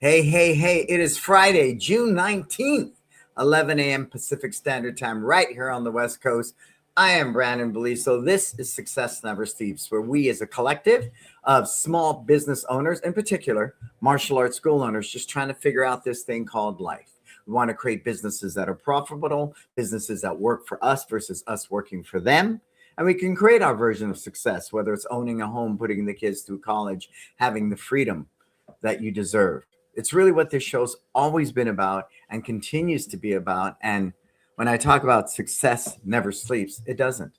Hey, it is Friday, June 19th, 11 a.m. Pacific Standard Time, right here on the West Coast. I am Brandon Beliso. This is Success Never Sleeps, where we as a collective of small business owners, in particular, martial arts school owners, just trying to figure out this thing called life. We want to create businesses that are profitable, businesses that work for us versus us working for them. And we can create our version of success, whether it's owning a home, putting the kids through college, having the freedom that you deserve. It's really what this show's always been about and continues to be about. And when I talk about success never sleeps, it doesn't.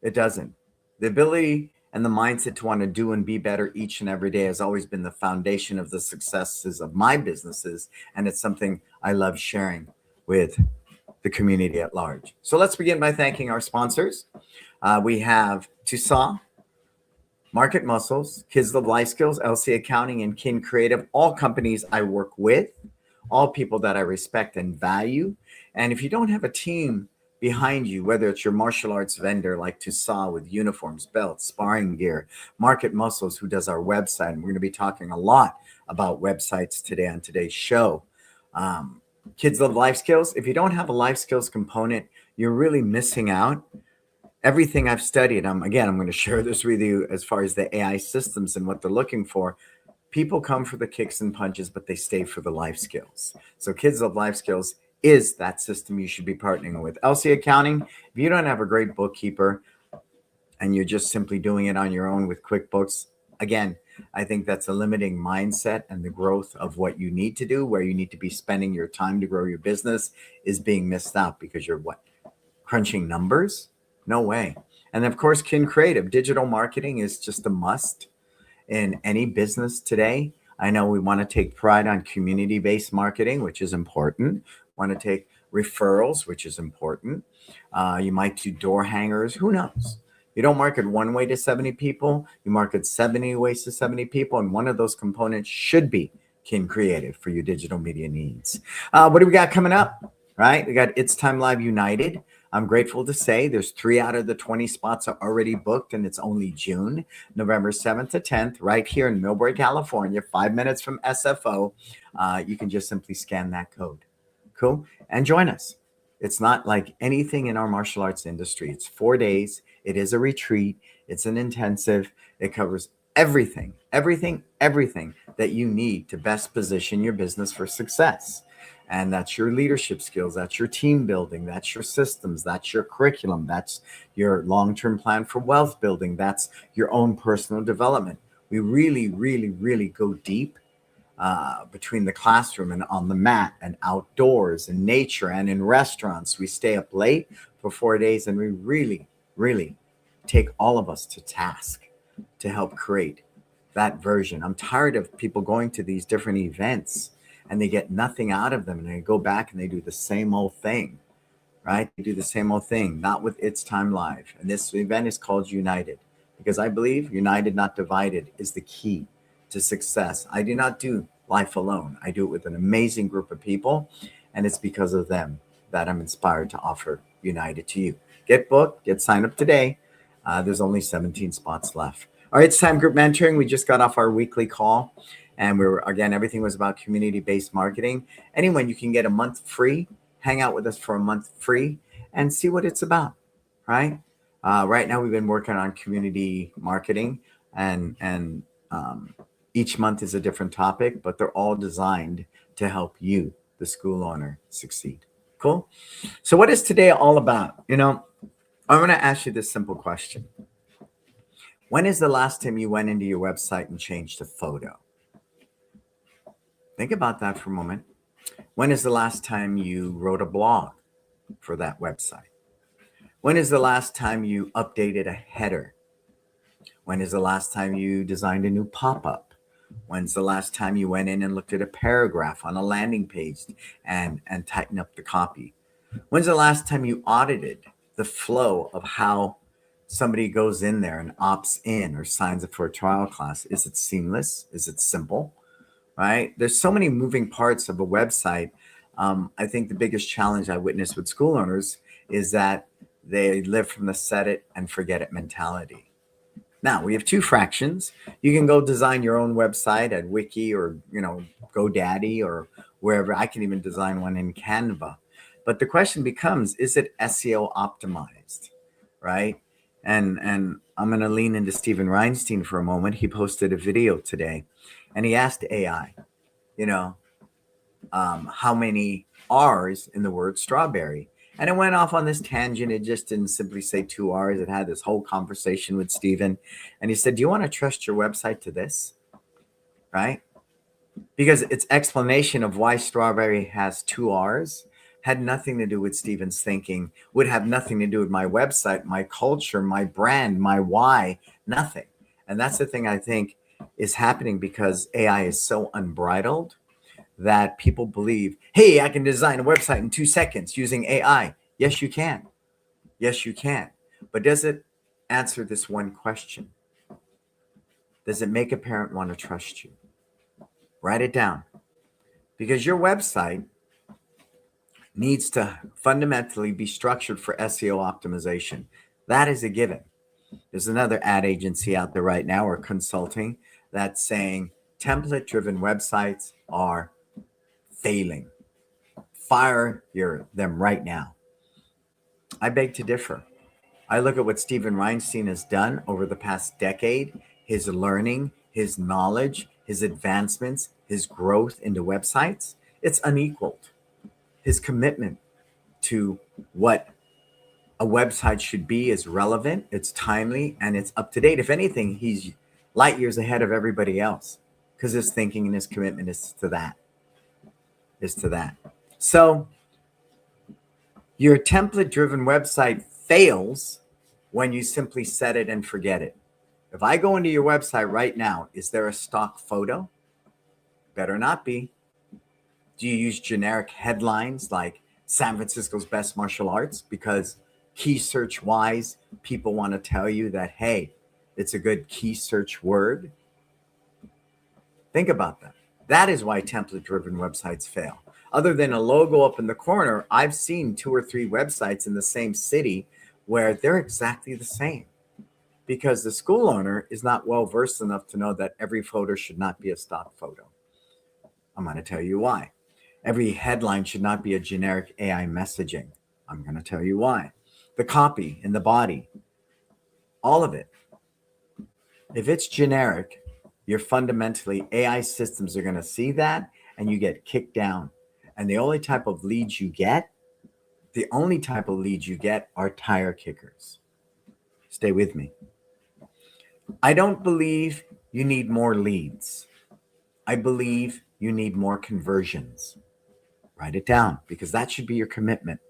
It doesn't. The ability and the mindset to want to do and be better each and every day has always been the foundation of the successes of my businesses. And it's something I love sharing with the community at large. So let's begin by thanking our sponsors. We have Tucson, Market Muscles, Kids Love Life Skills, LC Accounting, and Kin Creative, all companies I work with, all people that I respect and value. And if you don't have a team behind you, whether it's your martial arts vendor like Tucson with uniforms, belts, sparring gear, Market Muscles, who does our website, and we're going to be talking a lot about websites today on today's show. Kids Love Life Skills. If you don't have a life skills component, you're really missing out. Everything I've studied, I'm going to share this with you as far as the AI systems and what they're looking for. People come for the kicks and punches, but they stay for the life skills. So Kids Love Life Skills is that system you should be partnering with. LC Accounting, if you don't have a great bookkeeper and you're just simply doing it on your own with QuickBooks, again, I think that's a limiting mindset, and the growth of what you need to do, where you need to be spending your time to grow your business, is being missed out because you're crunching numbers? No way. And of course, Kin Creative. Digital marketing is just a must in any business today. I know we want to take pride on community-based marketing, which is important. Want to take referrals, which is important. You might do door hangers. Who knows? You don't market one way to 70 people. You market 70 ways to 70 people. And one of those components should be Kin Creative for your digital media needs. What do we got coming up? Right? We got It's Time Live United. I'm grateful to say there's 3 out of the 20 spots are already booked, and it's only June, November 7th to 10th, right here in Millbury, California, 5 minutes from SFO. You can just simply scan that code. Cool. And join us. It's not like anything in our martial arts industry. It's 4 days. It is a retreat. It's an intensive. It covers everything that you need to best position your business for success. And that's your leadership skills, that's your team building, that's your systems, that's your curriculum, that's your long-term plan for wealth building, that's your own personal development. We really go deep between the classroom and on the mat and outdoors and nature and in restaurants. We stay up late for 4 days, and we really take all of us to task to help create that version. I'm tired of people going to these different events and they get nothing out of them, and they go back and they do the same old thing, right? They do the same old thing, not with It's Time Live. And this event is called United, because I believe united, not divided, is the key to success. I do not do life alone. I do it with an amazing group of people, and it's because of them that I'm inspired to offer United to you. Get booked, get signed up today. There's only 17 spots left. All right, it's time group mentoring. We just got off our weekly call. And everything was about community-based marketing. Anyone, you can get a month free, hang out with us for a month free and see what it's about, right? Right now, we've been working on community marketing, and each month is a different topic, but they're all designed to help you, the school owner, succeed. Cool. So what is today all about? I'm going to ask you this simple question. When is the last time you went into your website and changed a photo? Think about that for a moment. When is the last time you wrote a blog for that website? When is the last time you updated a header? When is the last time you designed a new pop-up? When's the last time you went in and looked at a paragraph on a landing page and tightened up the copy? When's the last time you audited the flow of how somebody goes in there and opts in or signs up for a trial class? Is it seamless? Is it simple? Right? There's so many moving parts of a website. I think the biggest challenge I witness with school owners is that they live from the set it and forget it mentality. Now we have two fractions. You can go design your own website at Wiki or, GoDaddy or wherever. I can even design one in Canva. But the question becomes, is it SEO optimized? Right? And I'm going to lean into Steven Reinstein for a moment. He posted a video today and he asked AI, you know, how many R's in the word strawberry. And it went off on this tangent. It just didn't simply say two R's. It had this whole conversation with Steven. And he said, do you want to trust your website to this? Right? Because its explanation of why strawberry has two R's had nothing to do with Steven's thinking, would have nothing to do with my website, my culture, my brand, my why, nothing. And that's the thing I think is happening because AI is so unbridled that people believe, hey, I can design a website in 2 seconds using AI. Yes, you can. Yes, you can. But does it answer this one question? Does it make a parent want to trust you? Write it down. Because your website needs to fundamentally be structured for SEO optimization. That is a given. There's another ad agency out there right now or consulting that's saying template-driven websites are failing. Fire them right now. I beg to differ. I look at what Steven Reinstein has done over the past decade, his learning, his knowledge, his advancements, his growth into websites. It's unequaled. His commitment to what a website should be is relevant, it's timely, and it's up to date. If anything, he's light years ahead of everybody else because his thinking and his commitment is to that. So your template-driven website fails when you simply set it and forget it. If I go into your website right now, is there a stock photo? Better not be. Do you use generic headlines like San Francisco's best martial arts? Because key search wise, people want to tell you that, hey, it's a good key search word. Think about that. That is why template-driven websites fail. Other than a logo up in the corner, I've seen 2 or 3 websites in the same city where they're exactly the same because the school owner is not well versed enough to know that every photo should not be a stock photo. I'm going to tell you why. Every headline should not be a generic AI messaging. I'm going to tell you why. The copy and the body, all of it. If it's generic, you're fundamentally, AI systems are going to see that and you get kicked down. And the only type of leads you get are tire kickers. Stay with me. I don't believe you need more leads. I believe you need more conversions. Write it down because that should be your commitment,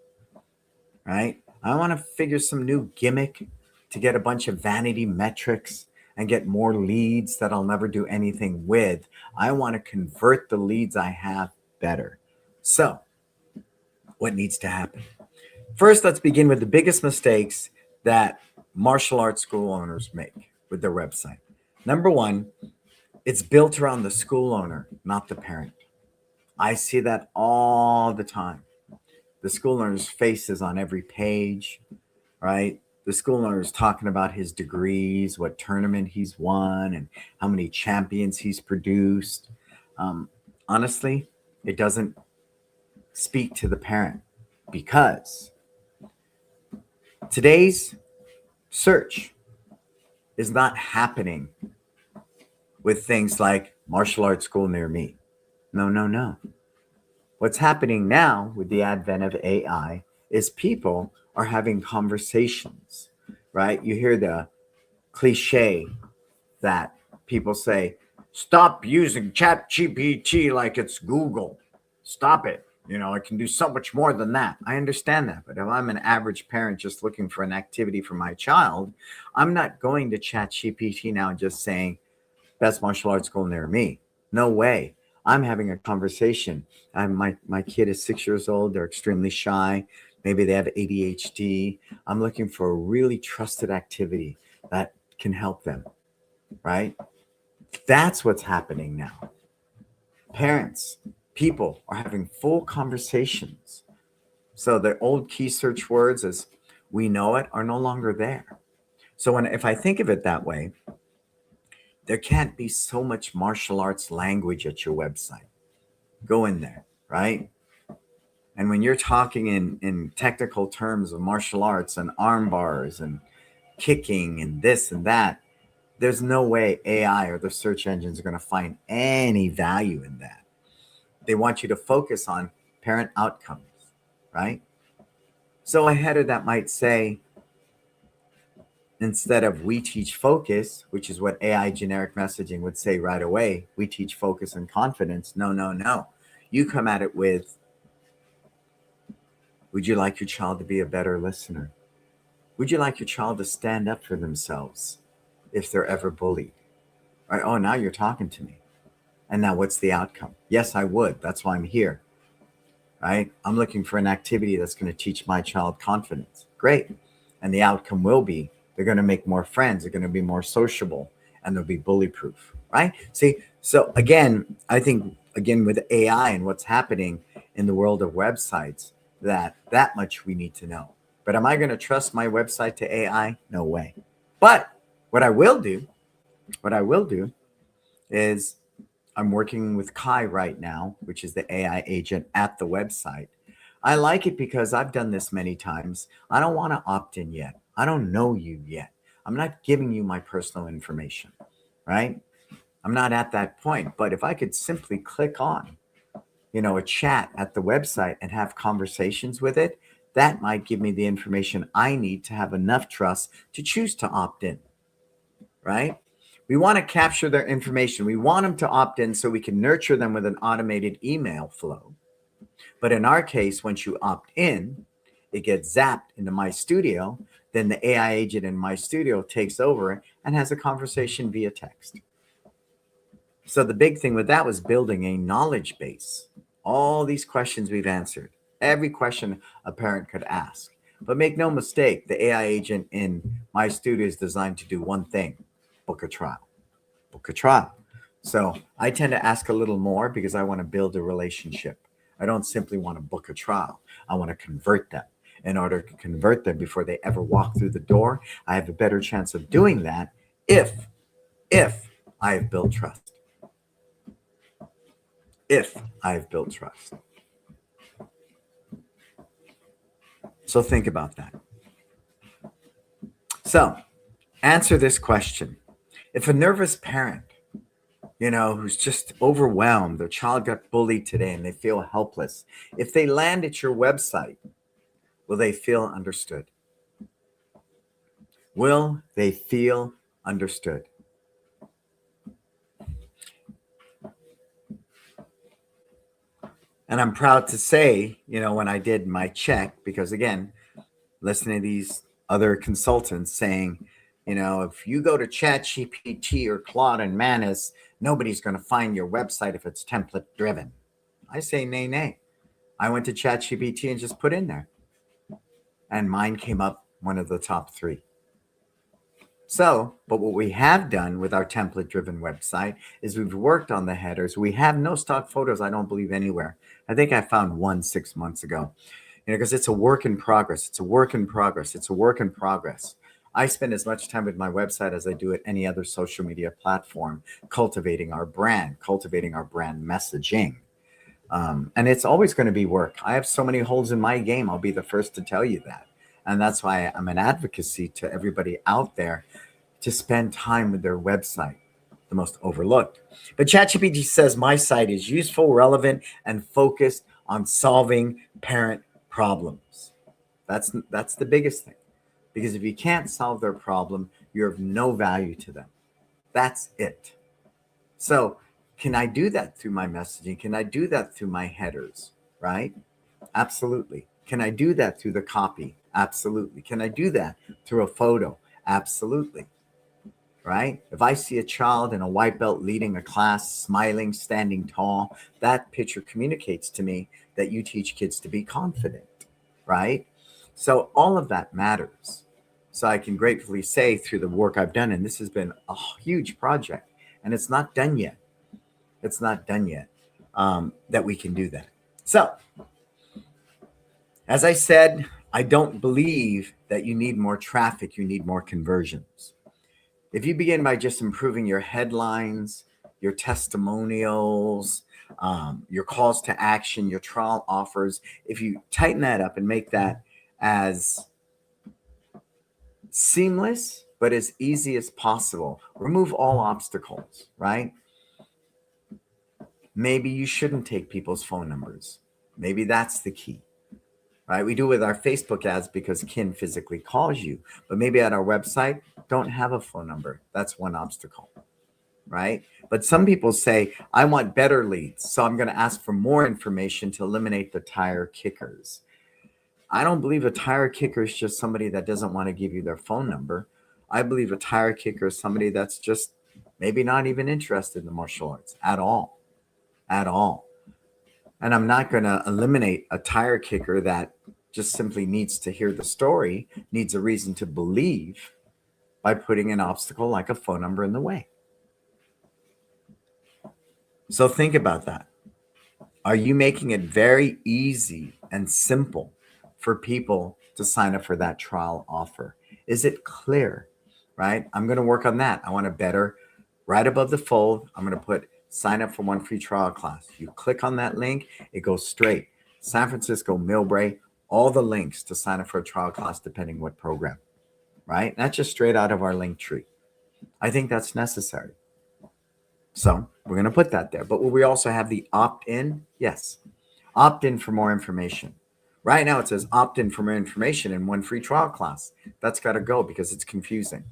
right? I want to figure some new gimmick to get a bunch of vanity metrics and get more leads that I'll never do anything with. I want to convert the leads I have better. So, what needs to happen? First, let's begin with the biggest mistakes that martial arts school owners make with their website. Number one, it's built around the school owner, not the parent. I see that all the time. The school owner's face is on every page, right? The school owner is talking about his degrees, what tournament he's won, and how many champions he's produced. Honestly, it doesn't speak to the parent because today's search is not happening with things like martial arts school near me. No. What's happening now with the advent of AI is people are having conversations, right? You hear the cliche that people say, stop using ChatGPT like it's Google. Stop it. It can do so much more than that. I understand that. But if I'm an average parent just looking for an activity for my child, I'm not going to ChatGPT now just saying, best martial arts school near me. No way. I'm having a conversation. My kid is 6 years old. They're extremely shy. Maybe they have ADHD. I'm looking for a really trusted activity that can help them, right? That's what's happening now. Parents, people are having full conversations. So the old key search words as we know it are no longer there. So if I think of it that way, there can't be so much martial arts language at your website. Go in there, right? And when you're talking in technical terms of martial arts and arm bars and kicking and this and that, there's no way AI or the search engines are going to find any value in that. They want you to focus on parent outcomes, right? So a header that might say, instead of "we teach focus," which is what AI generic messaging would say right away, "we teach focus and confidence." No, no, no. You come at it with, would you like your child to be a better listener? Would you like your child to stand up for themselves if they're ever bullied? Right? Oh, now you're talking to me. And now what's the outcome? Yes, I would. That's why I'm here. Right? I'm looking for an activity that's going to teach my child confidence. Great. And the outcome will be they're going to make more friends. They're going to be more sociable and they'll be bully proof. Right? See, so again, I think, again, with AI and what's happening in the world of websites, that much we need to know. But am I going to trust my website to AI? No way. But what I will do is I'm working with Kai right now, which is the AI agent at the website. I like it because I've done this many times. I don't want to opt in yet. I don't know you yet. I'm not giving you my personal information, right? I'm not at that point. But if I could simply click on, a chat at the website and have conversations with it, that might give me the information I need to have enough trust to choose to opt in, right? We want to capture their information. We want them to opt in so we can nurture them with an automated email flow. But in our case, once you opt in, it gets zapped into My Studio. Then the AI agent in My Studio takes over and has a conversation via text. So the big thing with that was building a knowledge base. All these questions we've answered, every question a parent could ask. But make no mistake, the AI agent in My Studio is designed to do one thing: book a trial. Book a trial. So I tend to ask a little more because I want to build a relationship. I don't simply want to book a trial. I want to convert them. In order to convert them before they ever walk through the door, I have a better chance of doing that if I have built trust. If I have built trust. So think about that. So answer this question. If a nervous parent, who's just overwhelmed, their child got bullied today and they feel helpless, if they land at your website, will they feel understood? Will they feel understood? And I'm proud to say, when I did my check, because again, listening to these other consultants saying, if you go to ChatGPT or Claude and Manus, nobody's going to find your website if it's template driven. I say, nay, nay. I went to ChatGPT and just put in there. And mine came up one of the top 3. So, but what we have done with our template driven website is we've worked on the headers. We have no stock photos, I don't believe, anywhere. I think I found one 6 months ago, because it's a work in progress. It's a work in progress. It's a work in progress. I spend as much time with my website as I do at any other social media platform, cultivating our brand messaging. And it's always going to be work. I have so many holes in my game. I'll be the first to tell you that. And that's why I'm an advocacy to everybody out there to spend time with their website, the most overlooked. But ChatGPT says my site is useful, relevant, and focused on solving parent problems. That's the biggest thing. Because if you can't solve their problem, you're of no value to them. That's it. So can I do that through my messaging? Can I do that through my headers? Right? Absolutely. Can I do that through the copy? Absolutely. Can I do that through a photo? Absolutely. Right? If I see a child in a white belt leading a class, smiling, standing tall, that picture communicates to me that you teach kids to be confident. Right? So all of that matters. So I can gratefully say through the work I've done, and this has been a huge project, and it's not done yet. It's not done yet, that we can do that. So, as I said, I don't believe that you need more traffic, you need more conversions. If you begin by just improving your headlines, your testimonials, your calls to action, your trial offers, if you tighten that up and make that as seamless but as easy as possible, remove all obstacles, right? Maybe you shouldn't take people's phone numbers. Maybe that's the key. Right? We do with our Facebook ads because Kin physically calls you, but maybe at our website, don't have a phone number. That's one obstacle, right? But some people say, I want better leads, so I'm going to ask for more information to eliminate the tire kickers. I don't believe a tire kicker is just somebody that doesn't want to give you their phone number. I believe a tire kicker is somebody that's just maybe not even interested in the martial arts at all, at all. And I'm not going to eliminate a tire kicker that just simply needs to hear the story, needs a reason to believe, by putting an obstacle like a phone number in the way. So think about that. Are you making it very easy and simple for people to sign up for that trial offer? Is it clear, right? I'm going to work on that. I want to better, right above the fold, I'm going to put sign up for one free trial class. You click on that link, it goes straight. San Francisco, Millbrae, all the links to sign up for a trial class, depending what program, right? That's just straight out of our link tree. I think that's necessary. So we're going to put that there. But will we also have the opt-in? Yes. Opt-in for more information. Right now it says opt-in for more information in one free trial class. That's got to go because it's confusing.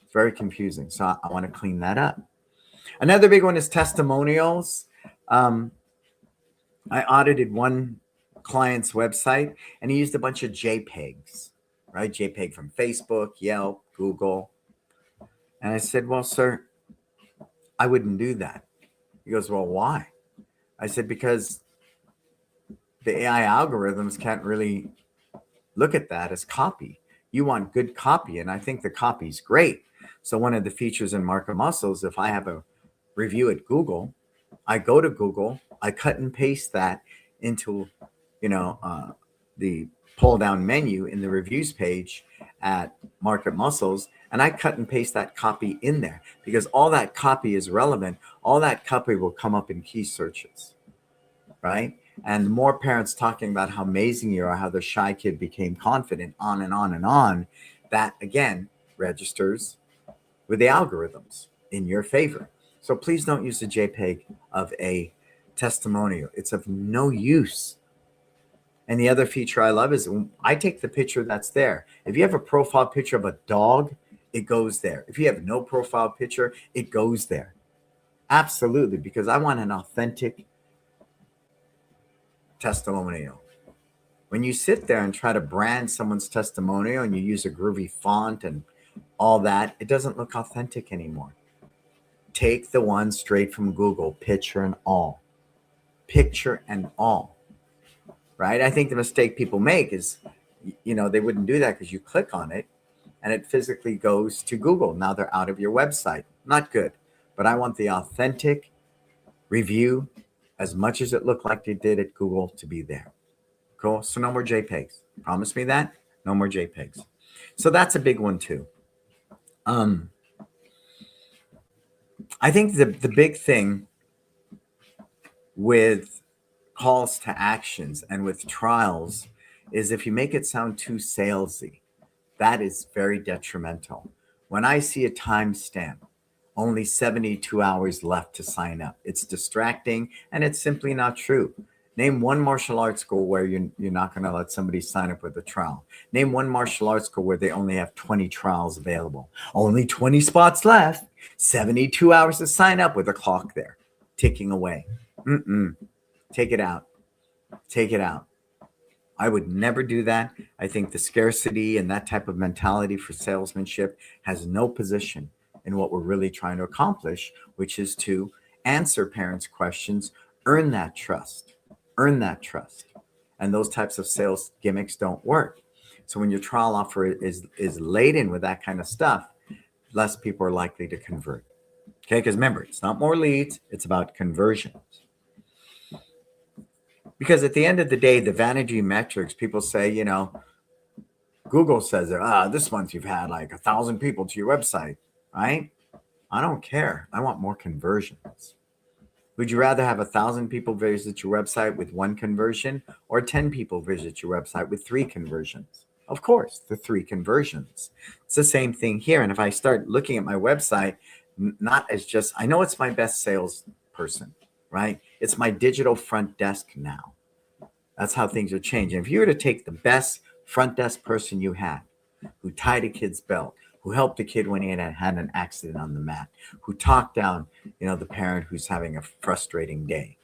It's very confusing. So I want to clean that up. Another big one is testimonials. I audited one client's website and he used a bunch of JPEGs, right? JPEG from Facebook, Yelp, Google. And I said, well, sir, I wouldn't do that. He goes, well, why? I said, because the AI algorithms can't really look at that as copy. You want good copy, and I think the copy's great. So one of the features in Market Muscles, if I have a review at Google, I go to Google, I cut and paste that into, the pull down menu in the reviews page at Market Muscles, and I cut and paste that copy in there because all that copy is relevant. All that copy will come up in key searches, right? And the more parents talking about how amazing you are, how the shy kid became confident, on and on and on, that again registers with the algorithms in your favor. So please don't use a JPEG of a testimonial. It's of no use. And the other feature I love is I take the picture that's there. If you have a profile picture of a dog, it goes there. If you have no profile picture, it goes there. Absolutely, because I want an authentic testimonial. When you sit there and try to brand someone's testimonial and you use a groovy font and all that, it doesn't look authentic anymore. Take the one straight from Google, picture and all. Picture and all. Right? I think the mistake people make is, they wouldn't do that because you click on it and it physically goes to Google. Now they're out of your website. Not good. But I want the authentic review as much as it looked like they did at Google to be there. Cool. So no more JPEGs. Promise me that. No more JPEGs. So that's a big one too. I think the big thing with calls to actions and with trials is if you make it sound too salesy, that is very detrimental. When I see a timestamp, only 72 hours left to sign up, it's distracting and it's simply not true. Name one martial arts school where you're not going to let somebody sign up with a trial. Name one martial arts school where they only have 20 trials available. Only 20 spots left, 72 hours to sign up with a clock there, ticking away. Take it out. Take it out. I would never do that. I think the scarcity and that type of mentality for salesmanship has no position in what we're really trying to accomplish, which is to answer parents' questions, earn that trust. Earn that trust. And those types of sales gimmicks don't work. So when your trial offer is laden with that kind of stuff, less people are likely to convert. Okay, because remember, it's not more leads, it's about conversions. Because at the end of the day, the vanity metrics, people say, Google says that this month you've had like 1,000 people to your website, right? I don't care. I want more conversions. Would you rather have 1,000 people visit your website with one conversion or 10 people visit your website with 3 conversions? Of course, the 3 conversions. It's the same thing here. And if I start looking at my website, not as just, I know it's my best sales person, right? It's my digital front desk now. That's how things are changing. If you were to take the best front desk person you had, who tied a kid's belt, who helped a kid when he had an accident on the mat, who talked down, the parent who's having a frustrating day,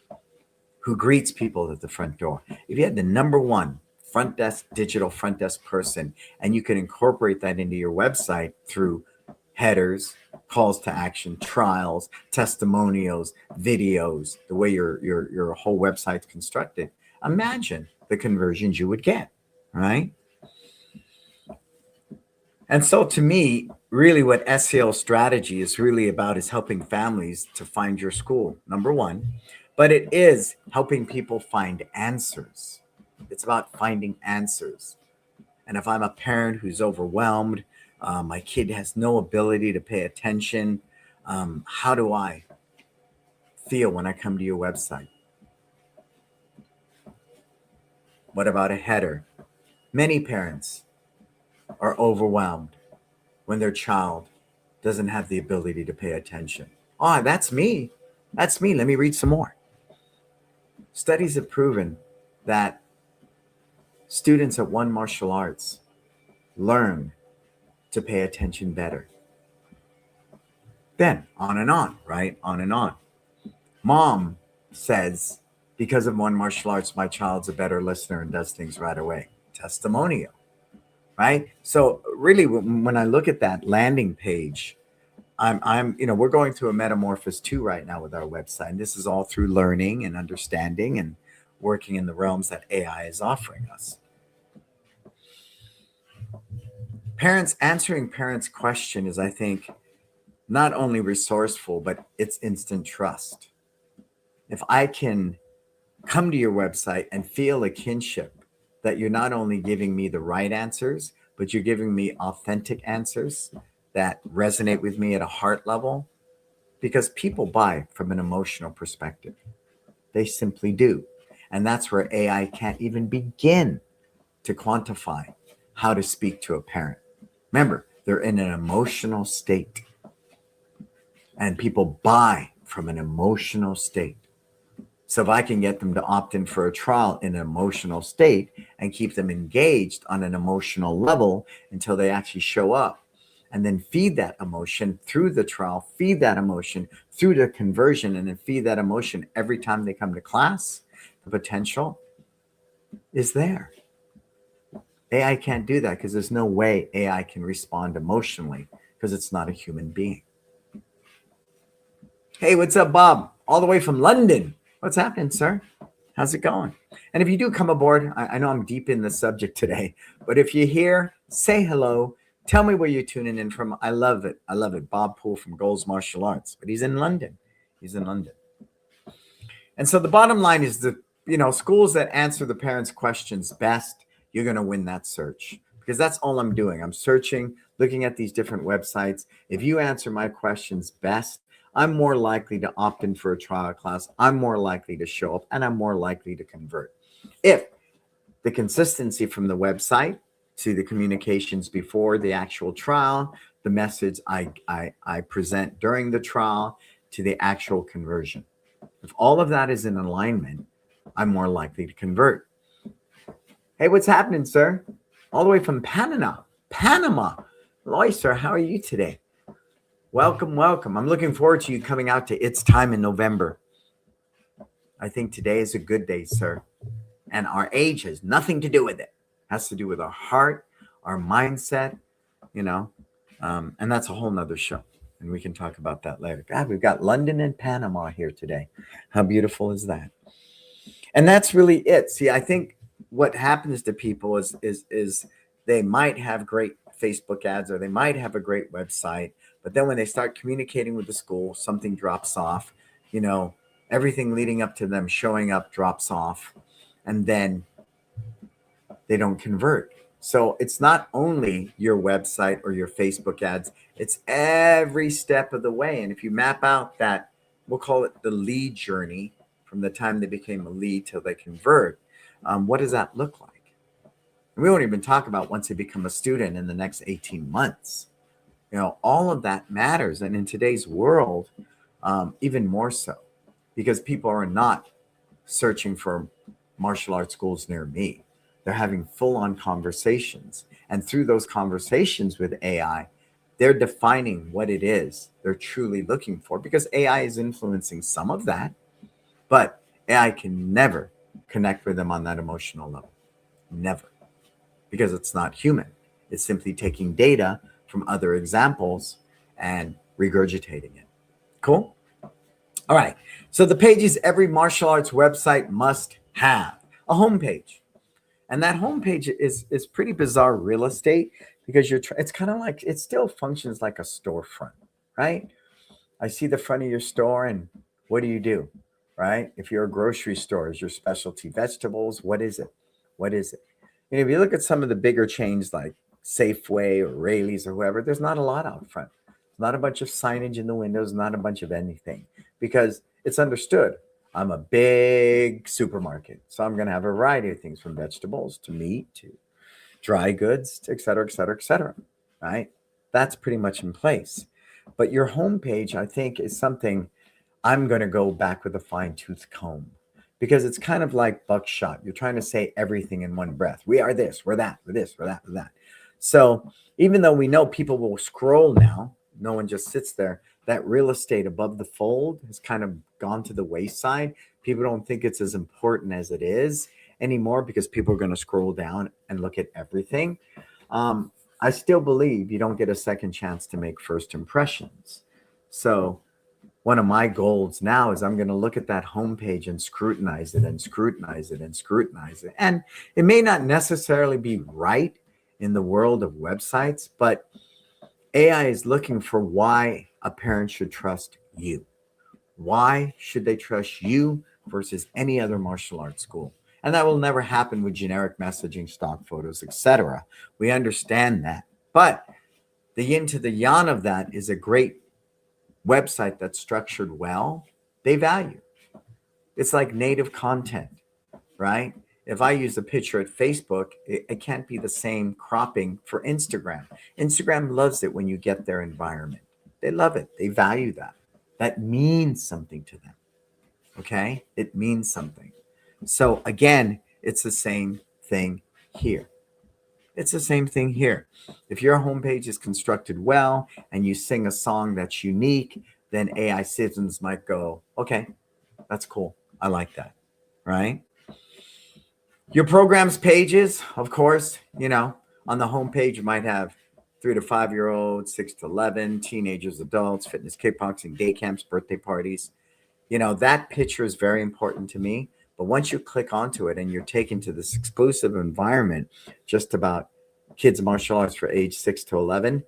who greets people at the front door. If you had the number one front desk, digital front desk person, and you could incorporate that into your website through headers, calls to action, trials, testimonials, videos, the way your whole website's constructed, imagine the conversions you would get, right? And so to me, really what SEO strategy is really about is helping families to find your school, number one, but it is helping people find answers. It's about finding answers. And if I'm a parent who's overwhelmed, my kid has no ability to pay attention, how do I feel when I come to your website? What about a header? Many parents are overwhelmed when their child doesn't have the ability to pay attention. Oh, that's me. That's me. Let me read some more. Studies have proven that students at one martial arts learn to pay attention better. Then on and on, right? On and on. Mom says, because of one martial arts, my child's a better listener and does things right away. Testimonial, right? So really, when I look at that landing page, we're going through a metamorphosis too right now with our website. And this is all through learning and understanding and working in the realms that AI is offering us. Answering parents' question is, I think, not only resourceful, but it's instant trust. If I can come to your website and feel a kinship that you're not only giving me the right answers, but you're giving me authentic answers that resonate with me at a heart level, because people buy from an emotional perspective. They simply do. And that's where AI can't even begin to quantify how to speak to a parent. Remember, they're in an emotional state, and people buy from an emotional state. So if I can get them to opt in for a trial in an emotional state and keep them engaged on an emotional level until they actually show up, and then feed that emotion through the trial, feed that emotion through the conversion, and then feed that emotion every time they come to class, the potential is there. AI can't do that because there's no way AI can respond emotionally because it's not a human being. Hey, what's up, Bob? All the way from London. What's happening, sir? How's it going? And if you do come aboard, I know I'm deep in the subject today, but if you're here, say hello. Tell me where you're tuning in from. I love it. I love it. Bob Poole from Goals Martial Arts, but he's in London. And so the bottom line is that, schools that answer the parents' questions best, you're going to win that search, because that's all I'm doing. I'm searching, looking at these different websites. If you answer my questions best, I'm more likely to opt in for a trial class. I'm more likely to show up, and I'm more likely to convert. If the consistency from the website to the communications before the actual trial, the message I present during the trial, to the actual conversion. If all of that is in alignment, I'm more likely to convert. Hey, what's happening, sir? All the way from Panama. Loy, sir, how are you today? Welcome. I'm looking forward to you coming out to It's Time in November. I think today is a good day, sir. And our age has nothing to do with it. It has to do with our heart, our mindset, and that's a whole nother show. And we can talk about that later. God, we've got London and Panama here today. How beautiful is that? And that's really it. See, I think what happens to people is they might have great Facebook ads, or they might have a great website, but then when they start communicating with the school, something drops off. Everything leading up to them showing up drops off, and then they don't convert. So it's not only your website or your Facebook ads, it's every step of the way. And if you map out that, we'll call it the lead journey from the time they became a lead till they convert, what does that look like? And we won't even talk about once they become a student in the next 18 months. All of that matters. And in today's world, even more so, because people are not searching for martial arts schools near me. They're having full on conversations. And through those conversations with AI, they're defining what it is they're truly looking for, because AI is influencing some of that, but AI can never connect with them on that emotional level. Never. Because it's not human. It's simply taking data from other examples and regurgitating it. Cool? All right. So the pages every martial arts website must have: a homepage. And that homepage is pretty bizarre real estate, because it's kind of like, it still functions like a storefront, right? I see the front of your store, and what do? Right? If you're a grocery store, is your specialty vegetables? What is it? What is it? If you look at some of the bigger chains like Safeway or Rayleigh's or whoever, there's not a lot out front. Not a bunch of signage in the windows, not a bunch of anything, because it's understood. I'm a big supermarket, so I'm going to have a variety of things, from vegetables to meat to dry goods, to et cetera, et cetera, et cetera. Right? That's pretty much in place. But your homepage, I think, is something I'm going to go back with a fine tooth comb, because it's kind of like buckshot. You're trying to say everything in one breath. We are this, we're that, we're this, we're that, we're that. So even though we know people will scroll now, no one just sits there. That real estate above the fold has kind of gone to the wayside. People don't think it's as important as it is anymore, because people are going to scroll down and look at everything. I still believe you don't get a second chance to make first impressions. So one of my goals now is I'm going to look at that homepage and scrutinize it and scrutinize it and scrutinize it. And it may not necessarily be right in the world of websites, but AI is looking for why a parent should trust you. Why should they trust you versus any other martial arts school? And that will never happen with generic messaging, stock photos, etc. We understand that. But the yin to the yang of that is a great website that's structured well. They value. It's like native content, right? If I use a picture at Facebook, it can't be the same cropping for Instagram. Instagram loves it when you get their environment. They love it. They value that. That means something to them. Okay? It means something. So again, it's the same thing here. It's the same thing here. If your homepage is constructed well and you sing a song that's unique, then AI citizens might go, okay, that's cool. I like that. Right? Your programs pages, of course, on the homepage, you might have 3 to 5 year olds, 6 to 11, teenagers, adults, fitness, kickboxing, day camps, birthday parties. That picture is very important to me. But once you click onto it and you're taken to this exclusive environment just about kids martial arts for age 6 to 11,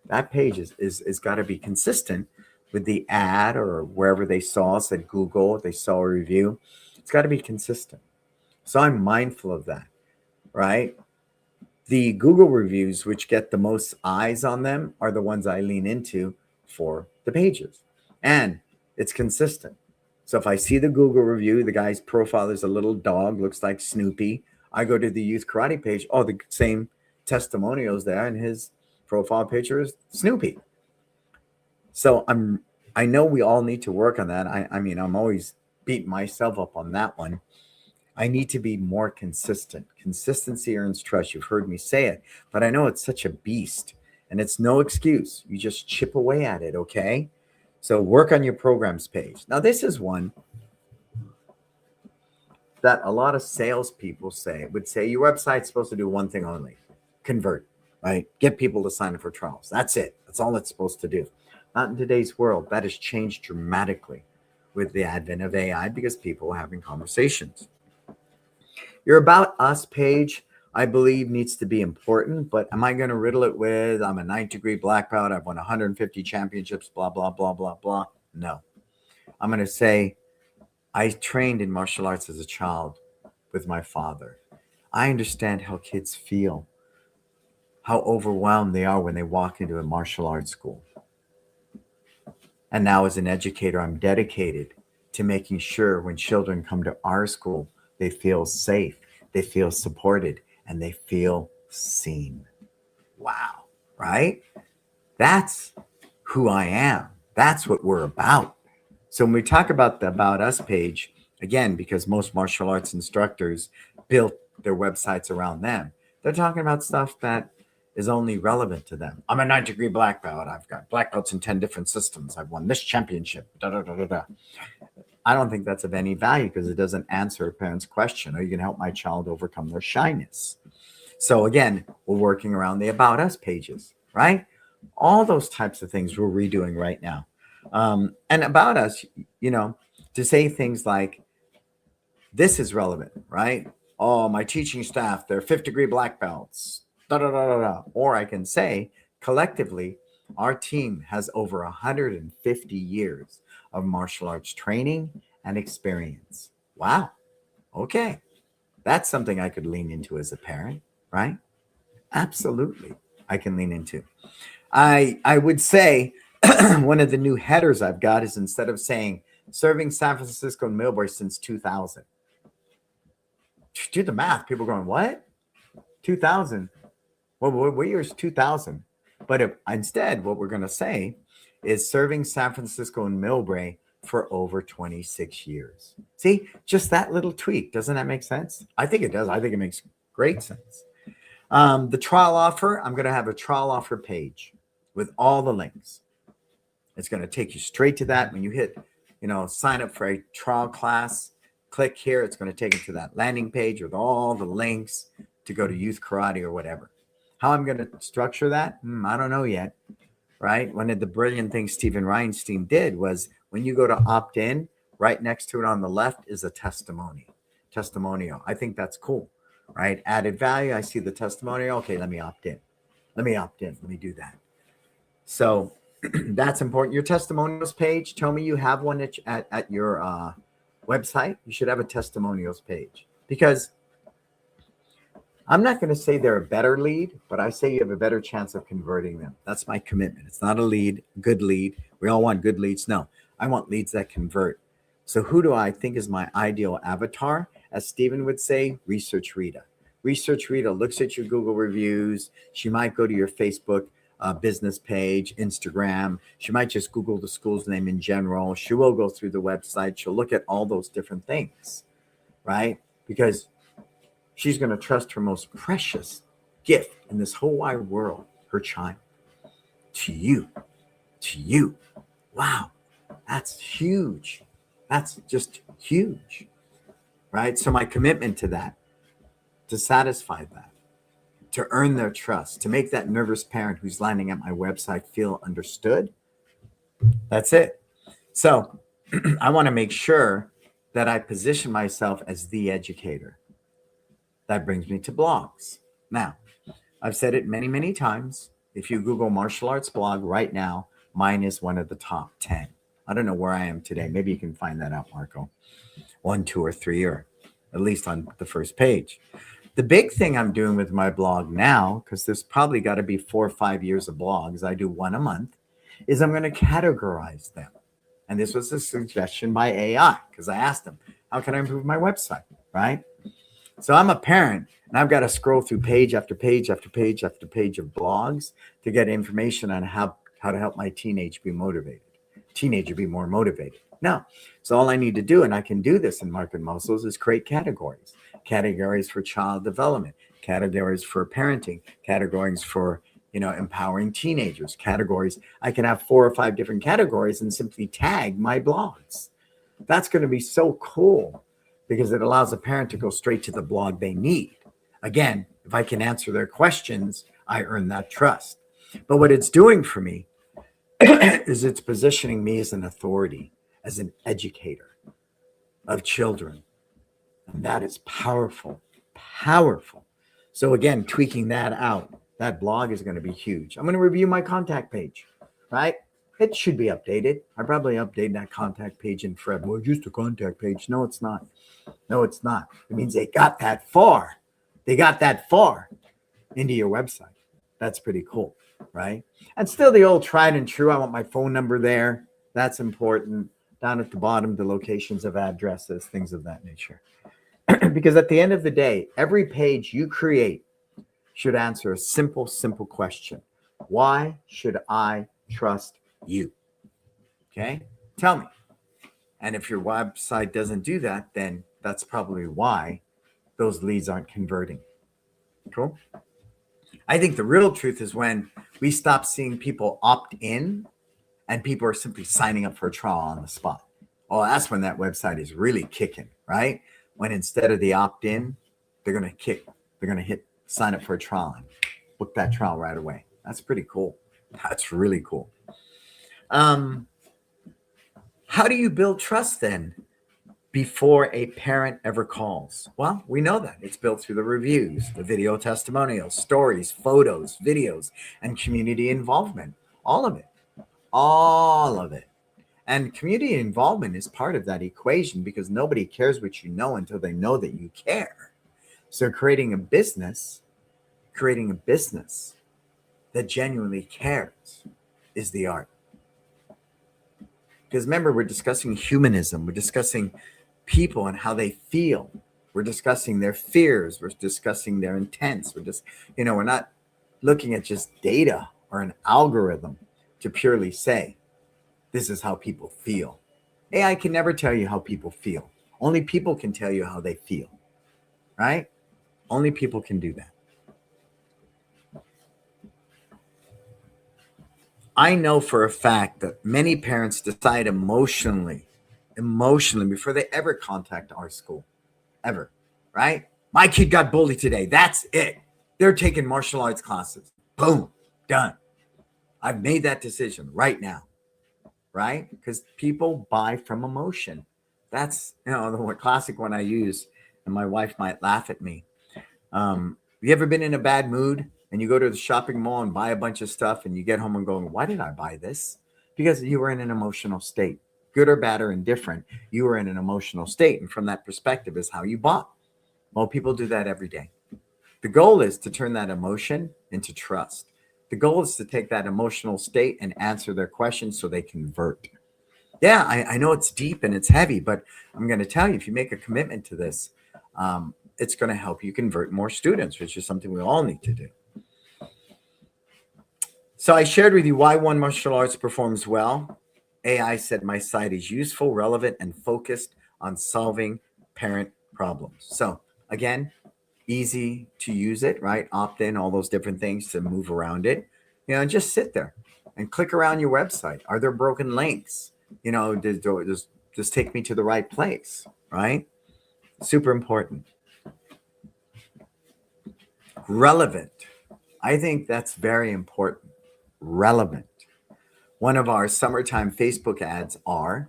that page is got to be consistent with the ad, or wherever they saw us at Google, they saw a review. It's got to be consistent. So I'm mindful of that, right? The Google reviews, which get the most eyes on them, are the ones I lean into for the pages. And it's consistent. So if I see the Google review, the guy's profile is a little dog, looks like Snoopy. I go to the youth karate page. Oh, the same testimonials there, and his profile picture is Snoopy. So I know we all need to work on that. I mean, I'm always beating myself up on that one. I need to be more consistent. Consistency earns trust. You've heard me say it, but I know it's such a beast, and it's no excuse. You just chip away at it, okay? So work on your programs page. Now, this is one that a lot of salespeople would say your website's supposed to do one thing only: convert, right? Get people to sign up for trials. That's it. That's all it's supposed to do. Not in today's world. That has changed dramatically with the advent of AI, because people are having conversations. Your About Us page, I believe, needs to be important, but am I going to riddle it with, I'm a 9th-degree black belt, I've won 150 championships, blah, blah, blah, blah, blah? No. I'm going to say, I trained in martial arts as a child with my father. I understand how kids feel, how overwhelmed they are when they walk into a martial arts school. And now, as an educator, I'm dedicated to making sure when children come to our school, they feel safe, they feel supported, and they feel seen. Wow, right? That's who I am. That's what we're about. So when we talk about the About Us page, again, because most martial arts instructors built their websites around them, they're talking about stuff that is only relevant to them. I'm a 9th-degree black belt. I've got black belts in 10 different systems. I've won this championship. Da, da, da, da, da. I don't think that's of any value because it doesn't answer a parent's question. Are you going to help my child overcome their shyness? So again, we're working around the About Us pages, right? All those types of things we're redoing right now. And About Us, to say things like, this is relevant, right? Oh, my teaching staff, they're 5th-degree black belts, da da da da da. Or I can say, collectively, our team has over 150 years of martial arts training and experience. Wow. Okay. That's something I could lean into as a parent, right? Absolutely. I can lean into. I would say one of the new headers I've got is, instead of saying serving San Francisco and Millbrae since 2000. Do the math. People are going, what? 2000? What year is 2000? But instead, what we're going to say is serving San Francisco and Millbrae for over 26 years. See, just that little tweak. Doesn't that make sense? I think it does. I think it makes great sense. The trial offer, I'm going to have a trial offer page with all the links. It's going to take you straight to that. When you hit, sign up for a trial class, click here. It's going to take you to that landing page with all the links to go to youth karate or whatever. How I'm going to structure that? I don't know yet, right? One of the brilliant things Stephen Reinstein did was, when you go to opt in, right next to it on the left is a testimonial. I think that's cool, right? Added value. I see the testimonial. Okay, let me opt in. Let me do that. So that's important. Your testimonials page, tell me you have one at your website. You should have a testimonials page, because I'm not going to say they're a better lead, but I say you have a better chance of converting them. That's my commitment. It's not a lead, good lead. We all want good leads. No, I want leads that convert. So who do I think is my ideal avatar? As Stephen would say, Research Rita. Research Rita looks at your Google reviews. She might go to your Facebook business page, Instagram. She might just Google the school's name in general. She will go through the website. She'll look at all those different things, right? Because she's going to trust her most precious gift in this whole wide world, her child, to you. Wow, that's huge. That's just huge, right? So my commitment to that, to satisfy that, to earn their trust, to make that nervous parent who's landing at my website feel understood, that's it. So I want to make sure that I position myself as the educator. That brings me to blogs. Now, I've said it many, many times. If you Google martial arts blog right now, mine is one of the top 10. I don't know where I am today. Maybe you can find that out, Marco. 1, 2, or 3, or at least on the first page. The big thing I'm doing with my blog now, because there's probably got to be 4 or 5 years of blogs, I do one a month, is I'm going to categorize them. And this was a suggestion by AI, because I asked them, how can I improve my website, right? So I'm a parent, and I've got to scroll through page after page after page after page of blogs to get information on how to help my teenager be more motivated. No. So all I need to do, and I can do this in Market Muscles, is create categories. Categories for child development, categories for parenting, categories for, empowering teenagers, categories. I can have 4 or 5 different categories and simply tag my blogs. That's going to be so cool, because it allows a parent to go straight to the blog they need. Again, if I can answer their questions, I earn that trust. But what it's doing for me is it's positioning me as an authority, as an educator of children. And that is powerful, powerful. So again, tweaking that out, that blog is going to be huge. I'm going to review my contact page, right? It should be updated. I probably update that contact page in forever. Well, just a contact page. No, it's not. No, it's not. It means they got that far They got that far into your website. That's pretty cool, right? And still the old tried and true. I want my phone number there. That's important. Down at the bottom, the locations of addresses, things of that nature. Because at the end of the day, every page you create should answer a simple question. Why should I trust you? Okay? Tell me. And if your website doesn't do that, then that's probably why those leads aren't converting. Cool? I think the real truth is when we stop seeing people opt in and people are simply signing up for a trial on the spot. Oh, that's when that website is really kicking, right? When instead of the opt in, they're going to hit sign up for a trial and book that trial right away. That's pretty cool. That's really cool. How do you build trust then before a parent ever calls? Well, we know that it's built through the reviews, the video testimonials, stories, photos, videos, and community involvement. All of it. All of it. And community involvement is part of that equation because nobody cares what you know until they know that you care. So creating a business that genuinely cares is the art. Because remember, we're discussing humanism. We're discussing people and how they feel. We're discussing their fears. We're discussing their intents. We're not looking at just data or an algorithm to purely say, this is how people feel. AI can never tell you how people feel. Only people can tell you how they feel, right? Only people can do that. I know for a fact that many parents decide emotionally before they ever contact our school, ever, right? My kid got bullied today. That's it. They're taking martial arts classes. Boom, done. I've made that decision right now, right? Because people buy from emotion. That's, the classic one I use, and my wife might laugh at me. You ever been in a bad mood and you go to the shopping mall and buy a bunch of stuff and you get home and going, why did I buy this? Because you were in an emotional state, good or bad or indifferent. You were in an emotional state. And from that perspective is how you bought. Well, people do that every day. The goal is to turn that emotion into trust. The goal is to take that emotional state and answer their questions so they convert. Yeah, I know it's deep and it's heavy, but I'm going to tell you, if you make a commitment to this, it's going to help you convert more students, which is something we all need to do. So I shared with you why One Martial Arts performs well. AI said my site is useful, relevant, and focused on solving parent problems. So again, easy to use it, right? Opt in, all those different things to move around it. Just sit there and click around your website. Are there broken links? Just take me to the right place, right? Super important. Relevant. I think that's very important. Relevant. One of our summertime Facebook ads are: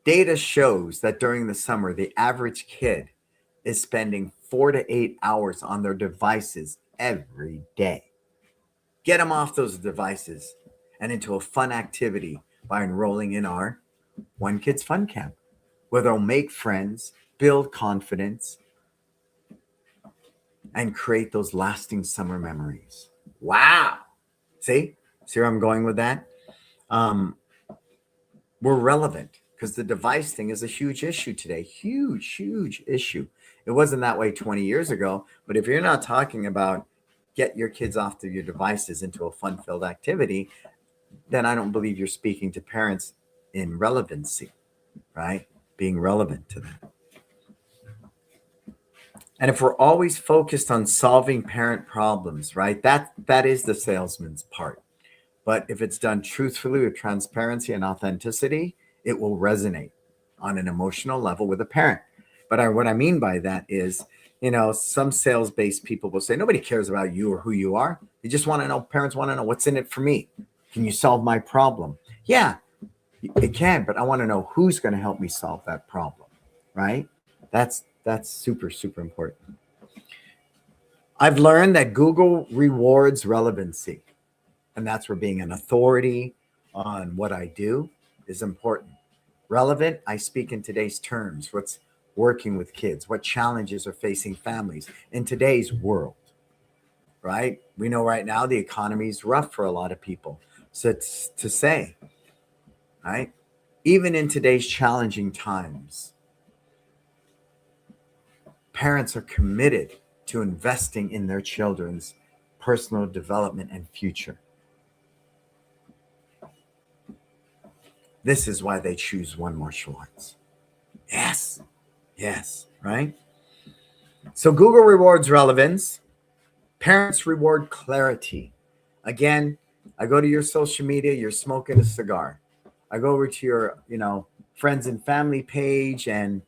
data shows that during the summer, the average kid is spending 4 to 8 hours on their devices every day. Get them off those devices and into a fun activity by enrolling in our One Kids Fun Camp, where they'll make friends, build confidence, and create those lasting summer memories. Wow. See where I'm going with that? We're relevant because the device thing is a huge issue today. Huge issue. It wasn't that way 20 years ago. But if you're not talking about get your kids off of your devices into a fun-filled activity, then I don't believe you're speaking to parents in relevancy, right? Being relevant to them. And if we're always focused on solving parent problems, right, that is the salesman's part. But if it's done truthfully with transparency and authenticity, it will resonate on an emotional level with a parent. But what I mean by that is, some sales-based people will say, nobody cares about you or who you are. They just want to know, parents want to know, what's in it for me? Can you solve my problem? Yeah, it can, but I want to know who's going to help me solve that problem, right? That's super important. I've learned that Google rewards relevancy, and that's where being an authority on what I do is important. Relevant, I speak in today's terms. working with kids, what challenges are facing families in today's world, right? We know right now the economy is rough for a lot of people. So it's to say, right? Even in today's challenging times, parents are committed to investing in their children's personal development and future. This is why they choose one martial arts. Yes, yes, right? So Google rewards relevance, parents reward clarity. Again, I go to your social media, you're smoking a cigar. I go over to your, friends and family page and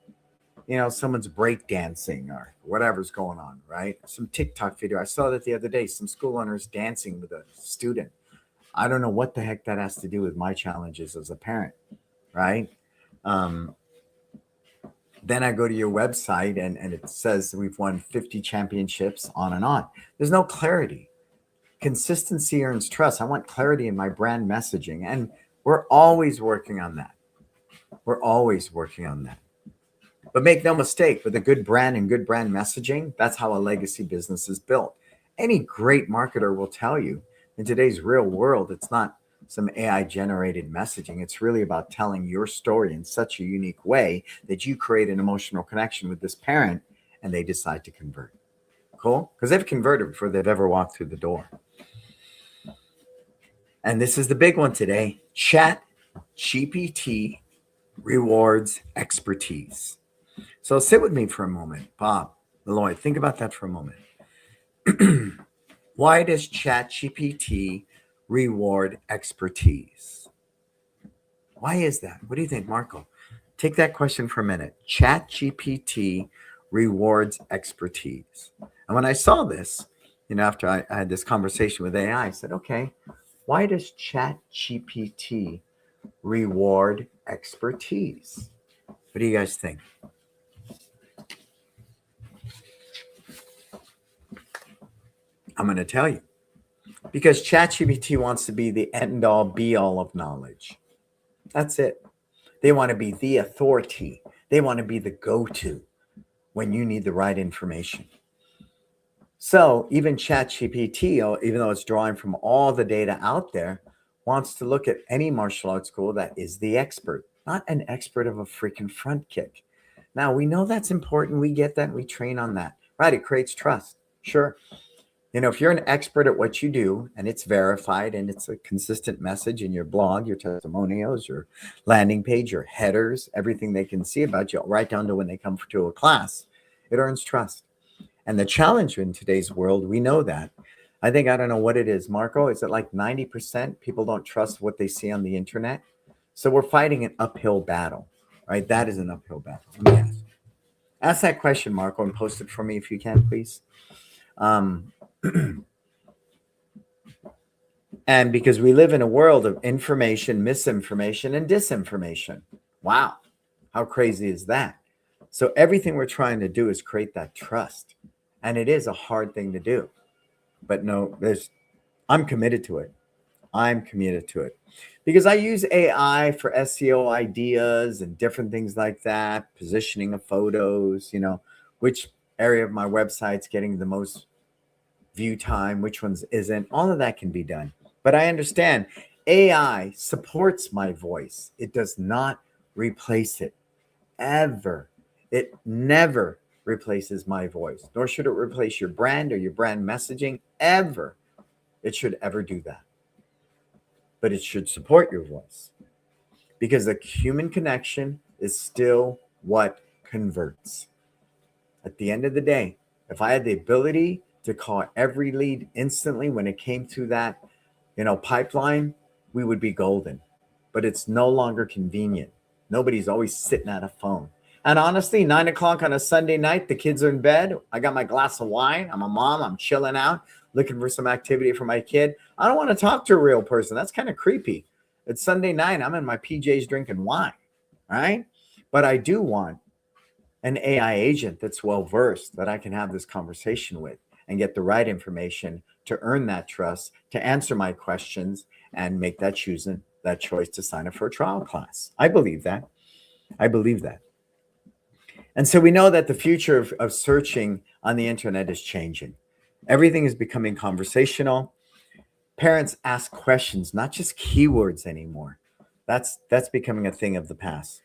someone's breakdancing or whatever's going on, right? Some TikTok video. I saw that the other day, some school owners dancing with a student. I don't know what the heck that has to do with my challenges as a parent, right? Um, then I go to your website and it says we've won 50 championships, on and on. There's no clarity. Consistency earns trust. I want clarity in my brand messaging. And we're always working on that. We're always working on that. But make no mistake, with a good brand and good brand messaging, that's how a legacy business is built. Any great marketer will tell you in today's real world, it's not some AI generated messaging. It's really about telling your story in such a unique way that you create an emotional connection with this parent and they decide to convert. Cool? Because they've converted before they've ever walked through the door. And this is the big one today. Chat GPT rewards expertise. So sit with me for a moment, Bob, Lloyd. Think about that for a moment. Why does ChatGPT reward expertise? Why is that? What do you think, Marco? Take that question for a minute. ChatGPT rewards expertise. And when I saw this, after I had this conversation with AI, I said, okay, why does ChatGPT reward expertise? What do you guys think? I'm going to tell you. Because ChatGPT wants to be the end-all, be-all of knowledge. That's it. They want to be the authority. They want to be the go-to when you need the right information. So even ChatGPT, even though it's drawing from all the data out there, wants to look at any martial arts school that is the expert, not an expert of a freaking front kick. Now, we know that's important. We get that. We train on that. Right? It creates trust. Sure. If you're an expert at what you do and it's verified and it's a consistent message in your blog, your testimonials, your landing page, your headers, everything they can see about you, right down to when they come to a class, it earns trust. And the challenge in today's world, we know that. I don't know what it is, Marco. Is it like 90% people don't trust what they see on the internet? So we're fighting an uphill battle, right? That is an uphill battle. Let me ask that question, Marco, and post it for me if you can, please. And because we live in a world of information, misinformation, and disinformation. Wow. How crazy is that? So everything we're trying to do is create that trust. And it is a hard thing to do. But no, I'm committed to it. I'm committed to it. Because I use AI for SEO ideas and different things like that, positioning of photos, which area of my website's getting the most view time, which ones isn't. All of that can be done. But I understand AI supports my voice. It does not replace it ever. It never replaces my voice, nor should it replace your brand or your brand messaging ever. It should ever do that. But it should support your voice because the human connection is still what converts. At the end of the day, if I had the ability to call every lead instantly when it came through that, pipeline, we would be golden. But it's no longer convenient. Nobody's always sitting at a phone. And honestly, 9 o'clock on a Sunday night, the kids are in bed. I got my glass of wine. I'm a mom. I'm chilling out, looking for some activity for my kid. I don't want to talk to a real person. That's kind of creepy. It's Sunday night. I'm in my PJs drinking wine, right? But I do want an AI agent that's well-versed that I can have this conversation with and get the right information to earn that trust, to answer my questions and make that choice to sign up for a trial class. I believe that. And so we know that the future of searching on the internet is changing. Everything is becoming conversational. Parents ask questions, not just keywords anymore. That's becoming a thing of the past.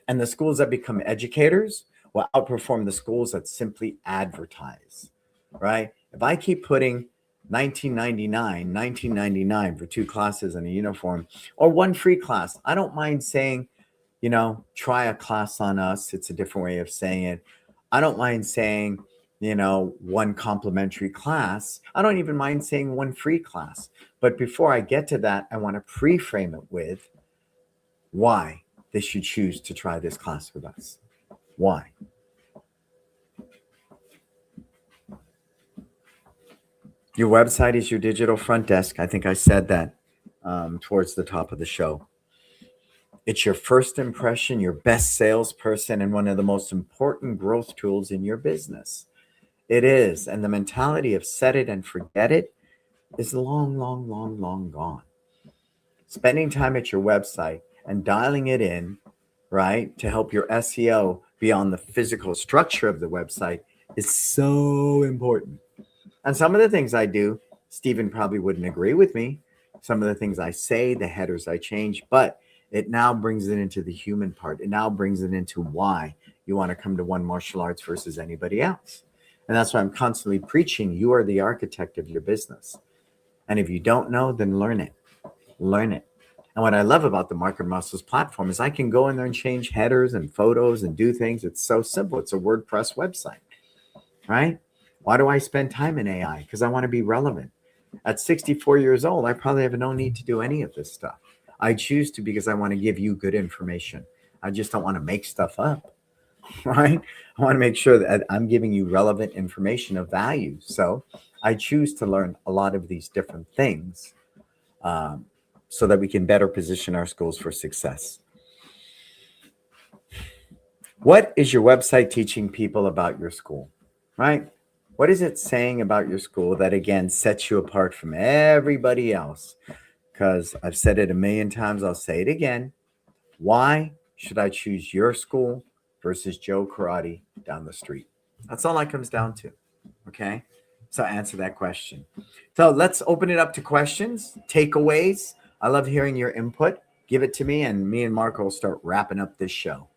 And the schools that become educators will outperform the schools that simply advertise, right? If I keep putting 1999 for two classes and a uniform or one free class, I don't mind saying, try a class on us. It's a different way of saying it. I don't mind saying, one complimentary class. I don't even mind saying one free class. But before I get to that, I want to pre-frame it with why they should choose to try this class with us. Why? Your website is your digital front desk. I think I said that towards the top of the show. It's your first impression, your best salesperson, and one of the most important growth tools in your business. It is. And the mentality of set it and forget it is long, long, long, long gone. Spending time at your website and dialing it in, right, to help your SEO beyond the physical structure of the website is so important. And some of the things I do, Stephen probably wouldn't agree with me. Some of the things I say, the headers I change, but it now brings it into the human part. It now brings it into why you want to come to One Martial Arts versus anybody else. And that's why I'm constantly preaching. You are the architect of your business. And if you don't know, then learn it. Learn it. And what I love about the Market Muscles platform is I can go in there and change headers and photos and do things. It's so simple. It's a WordPress website, right? Why do I spend time in AI? Because I want to be relevant. At 64 years old, I probably have no need to do any of this stuff. I choose to because I want to give you good information. I just don't want to make stuff up, right? I want to make sure that I'm giving you relevant information of value. So I choose to learn a lot of these different things so that we can better position our schools for success. What is your website teaching people about your school, right? What is it saying about your school that, again, sets you apart from everybody else? Because I've said it a million times, I'll say it again. Why should I choose your school versus Joe Karate down the street? That's all it comes down to, okay? So answer that question. So let's open it up to questions, takeaways. I love hearing your input. Give it to me, and me and Marco will start wrapping up this show.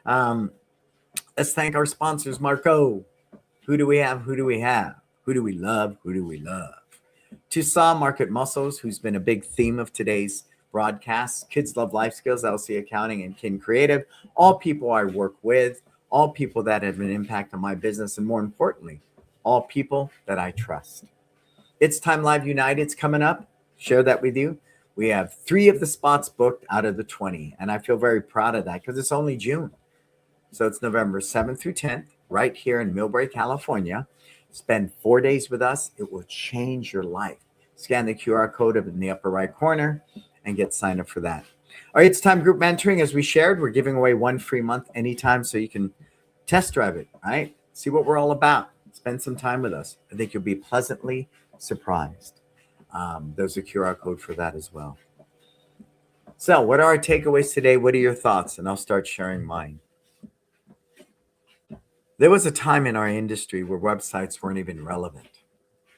Let's thank our sponsors, Marco. Who do we have? Who do we have? Who do we love? Who do we love? Tucson Market Muscles, who's been a big theme of today's broadcast. Kids Love Life Skills, LC Accounting, and Kin Creative. All people I work with, all people that have an impact on my business, and more importantly, all people that I trust. It's Time Live United's coming up. Share that with you. We have 3 of the spots booked out of the 20, and I feel very proud of that because it's only June. So it's November 7th through 10th, right here in Millbrae, California. Spend 4 days with us. It will change your life. Scan the QR code in the upper right corner and get signed up for that. All right, it's time group mentoring. As we shared, we're giving away 1 free month anytime so you can test drive it, right? See what we're all about. Spend some time with us. I think you'll be pleasantly surprised. There's a QR code for that as well. So what are our takeaways today? What are your thoughts? And I'll start sharing mine. There was a time in our industry where websites weren't even relevant.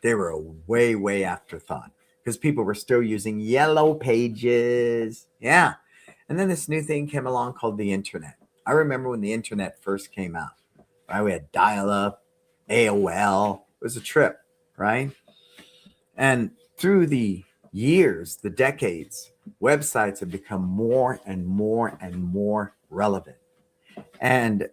They were a way, way afterthought because people were still using yellow pages. Yeah. And then this new thing came along called the internet. I remember when the internet first came out, right? We had dial-up, AOL. It was a trip, right? And through the years, the decades, websites have become more and more and more relevant. And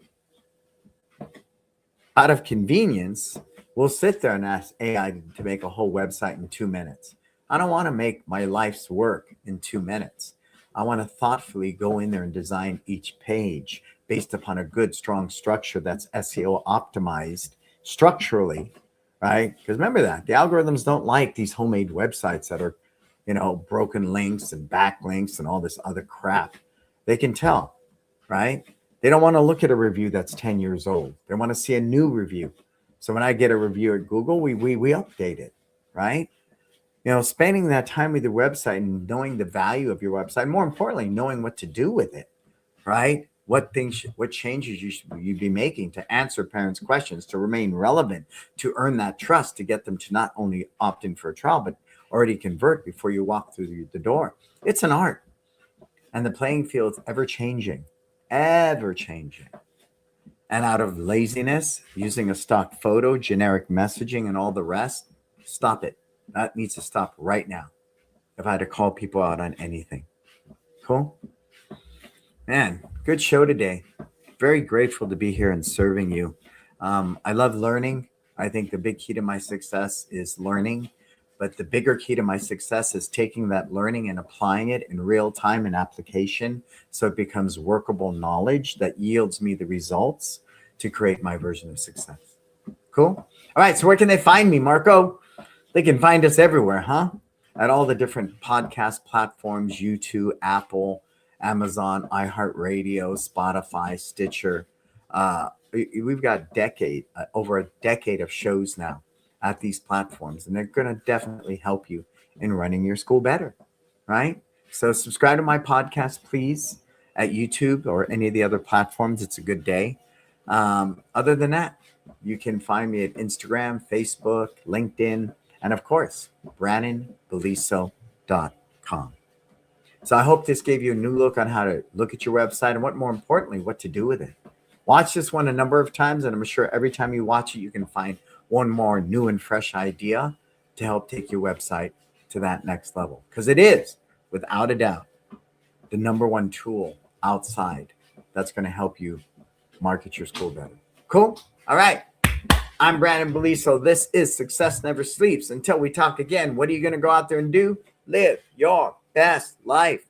out of convenience, we'll sit there and ask AI to make a whole website in 2 minutes. I don't want to make my life's work in 2 minutes. I want to thoughtfully go in there and design each page based upon a good, strong structure that's SEO optimized structurally, right? Because remember that the algorithms don't like these homemade websites that are, broken links and backlinks and all this other crap. They can tell, right? They don't want to look at a review that's 10 years old. They want to see a new review. So when I get a review at Google, we update it, right? Spending that time with your website and knowing the value of your website, more importantly, knowing what to do with it, right? what changes you be making to answer parents' questions, to remain relevant, to earn that trust, to get them to not only opt in for a trial, but already convert before you walk through the door. It's an art, and the playing field's ever changing, ever changing. And out of laziness, using a stock photo, generic messaging, and all the rest, stop it. That needs to stop right now. If I had to call people out on anything. Cool? Man, good show today. Very grateful to be here and serving you. I love learning. I think the big key to my success is learning. But the bigger key to my success is taking that learning and applying it in real time and application so it becomes workable knowledge that yields me the results to create my version of success. Cool? All right, so where can they find me, Marco? They can find us everywhere, huh? At all the different podcast platforms, YouTube, Apple, Amazon, iHeartRadio, Spotify, Stitcher. We've got over a decade of shows now at these platforms, and they're going to definitely help you in running your school better, right? So subscribe to my podcast, please, at YouTube or any of the other platforms. It's a good day. Other than that, you can find me at Instagram, Facebook, LinkedIn, and of course, BrannonBeliso.com. So I hope this gave you a new look on how to look at your website and more importantly, what to do with it. Watch this one a number of times, and I'm sure every time you watch it, you can find one more new and fresh idea to help take your website to that next level. Because it is, without a doubt, the number one tool outside that's going to help you market your school better. Cool? All right. I'm Brannon Beliso. This is Success Never Sleeps. Until we talk again, what are you going to go out there and do? Live your best life.